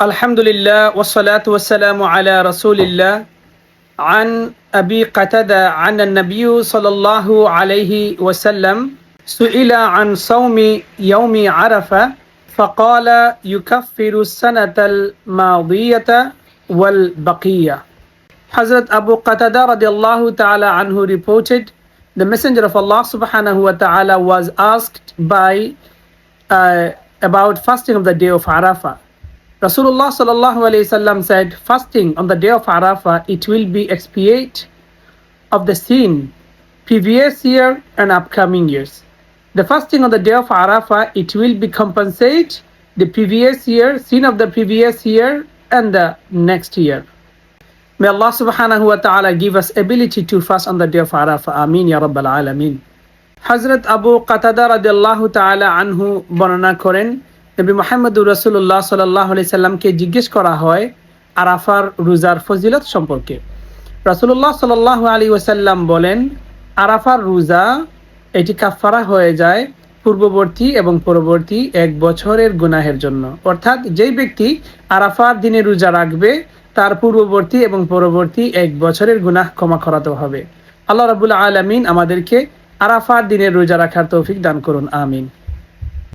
Alhamdulillah wassalatu wassalamu ala rasulillah an Abi Qatada an an-Nabiy sallallahu alayhi wasallam su'ila an sawmi yawmi Arafah faqala yukaffiru as-sanata al-madiyata wal baqiyah. Hazrat Abu Qatada radiyallahu ta'ala anhu reported, the Messenger of Allah subhanahu wa ta'ala was asked about fasting of the day of Arafah. Rasulullah sallallahu alayhi wasallam said, fasting on the day of Arafah, it will be expiate of the sin previous year and upcoming years. The fasting on the day of Arafah, it will be compensate the previous year, sin of the previous year and the next year. May Allah subhanahu wa ta'ala give us ability to fast on the day of Arafah. Ameen ya Rabbal Alameen. Hazrat Abu Qatada radiyallahu ta'ala anhu বর্ণনা করেন, নবী মুহাম্মদুর রাসূলুল্লাহ সাল্লাল্লাহু আলাইহি সাল্লামকে জিজ্ঞেস করা হয় আরাফার রোজার ফজিলত সম্পর্কে। রাসূলুল্লাহ সাল্লাল্লাহু আলাইহি ওয়াসাল্লাম বলেন, আরাফার রোজা এটি কাফারা হয়ে যায় পূর্ববর্তী এবং পরবর্তী এক বছরের গুনাহের জন্য। অর্থাৎ যেই ব্যক্তি আরাফার দিনে রোজা রাখবে তার পূর্ববর্তী এবং পরবর্তী এক বছরের গুনাহ ক্ষমা করাতে হবে। আল্লাহ রাব্বুল আলামিন আমাদেরকে আরাফার দিনে রোজা রাখার তৌফিক দান করুন। আমিন।